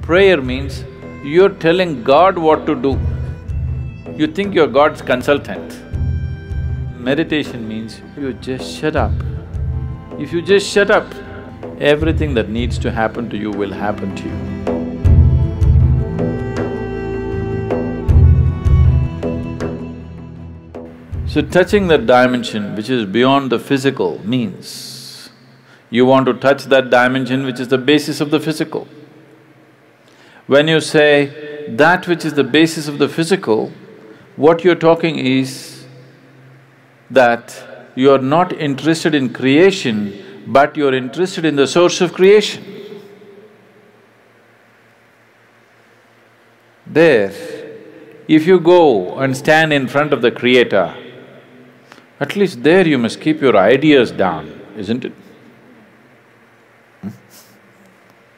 Prayer means you're telling God what to do. You think you're God's consultant. Meditation means you just shut up. If you just shut up, everything that needs to happen to you will happen to you. So touching that dimension which is beyond the physical means you want to touch that dimension which is the basis of the physical. When you say that which is the basis of the physical, what you're talking is that you're not interested in creation, but you're interested in the source of creation. There, if you go and stand in front of the Creator, at least there you must keep your ideas down, isn't it?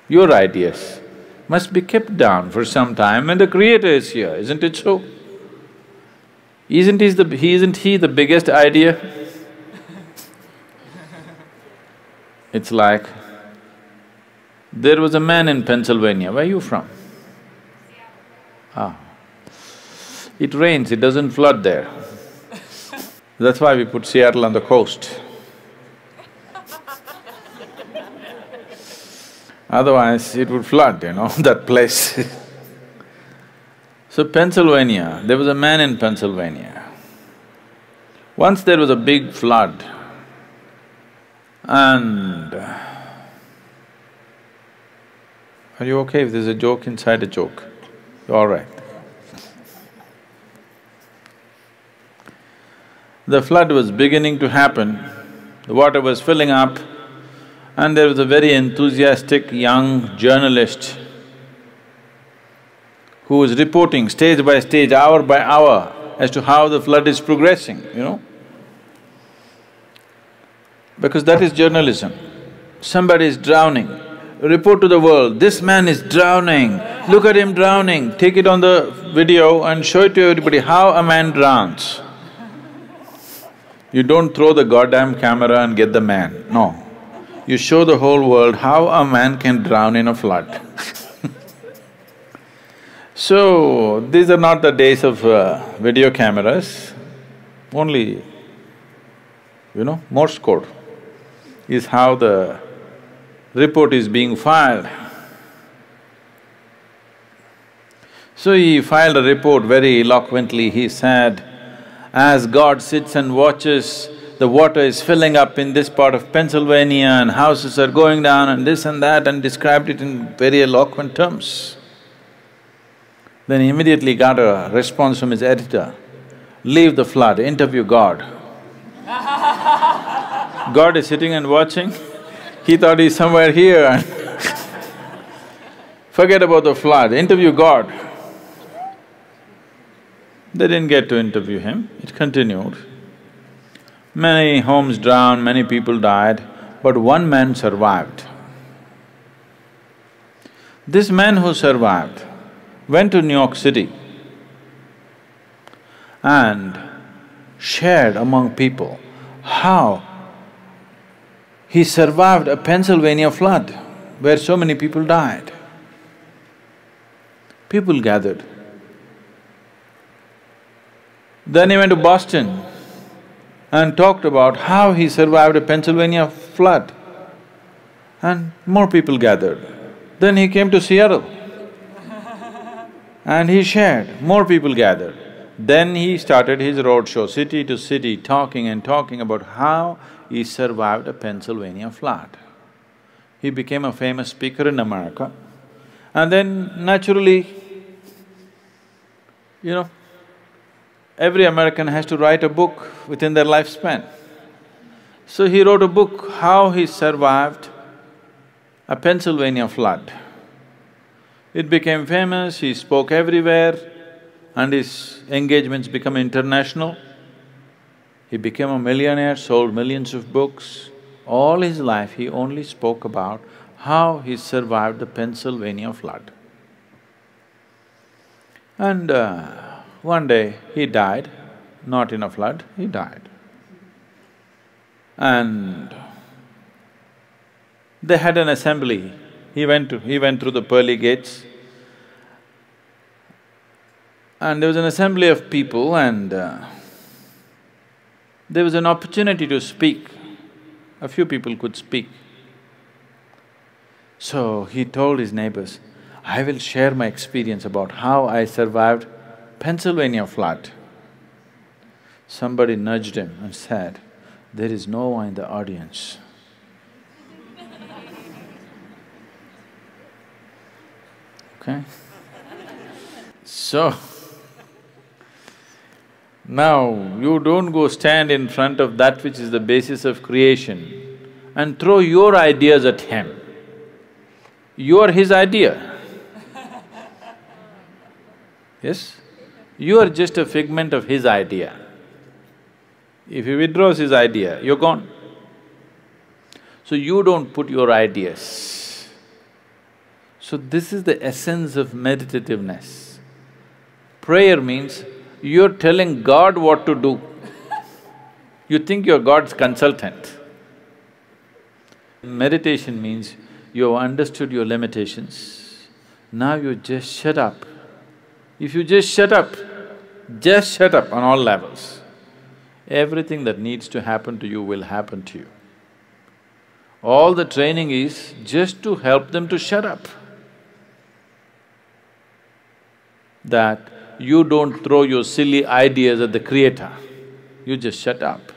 Your ideas must be kept down for some time when the Creator is here, isn't it so? Isn't he the biggest idea? It's like, there was a man in Pennsylvania. Where are you from? Ah. It rains, it doesn't flood there. That's why we put Seattle on the coast. Otherwise, it would flood, that place. So Pennsylvania, there was a man in Pennsylvania. Once there was a big flood and… Are you okay if there's a joke inside a joke? You're all right. The flood was beginning to happen, the water was filling up, and there was a very enthusiastic young journalist who was reporting stage by stage, hour by hour as to how the flood is progressing, Because that is journalism. Somebody is drowning, report to the world, this man is drowning, look at him drowning, take it on the video and show it to everybody how a man drowns. You don't throw the goddamn camera and get the man, no. You show the whole world how a man can drown in a flood. So, these are not the days of video cameras, only, Morse code is how the report is being filed. So he filed a report very eloquently. He said, as God sits and watches, the water is filling up in this part of Pennsylvania and houses are going down and this and that, and described it in very eloquent terms. Then he immediately got a response from his editor, leave the flood, interview God. God is sitting and watching, he thought he's somewhere here and forget about the flood, interview God. They didn't get to interview him, it continued. Many homes drowned, many people died, but one man survived. This man who survived went to New York City and shared among people how he survived a Pennsylvania flood where so many people died. People gathered. Then he went to Boston and talked about how he survived a Pennsylvania flood, and more people gathered. Then he came to Seattle and he shared, more people gathered. Then he started his roadshow, city to city, talking and talking about how he survived a Pennsylvania flood. He became a famous speaker in America, and then naturally, every American has to write a book within their lifespan. So he wrote a book, how he survived a Pennsylvania flood. It became famous, he spoke everywhere, and his engagements became international. He became a millionaire, sold millions of books. All his life he only spoke about how he survived the Pennsylvania flood. And one day he died, not in a flood, he died. And they had an assembly. He went through the pearly gates And there was an assembly of people and there was an opportunity to speak. A few people could speak. So he told his neighbors, I will share my experience about how I survived Pennsylvania flood. Somebody nudged him and said, there is no one in the audience. Okay? So, now you don't go stand in front of that which is the basis of creation and throw your ideas at him. You are his idea. Yes? You are just a figment of his idea. If he withdraws his idea, you're gone. So you don't put your ideas. So this is the essence of meditativeness. Prayer means you're telling God what to do. You think you're God's consultant. Meditation means you have understood your limitations, now you just shut up. If you just shut up on all levels, everything that needs to happen to you will happen to you. All the training is just to help them to shut up. That you don't throw your silly ideas at the Creator, you just shut up.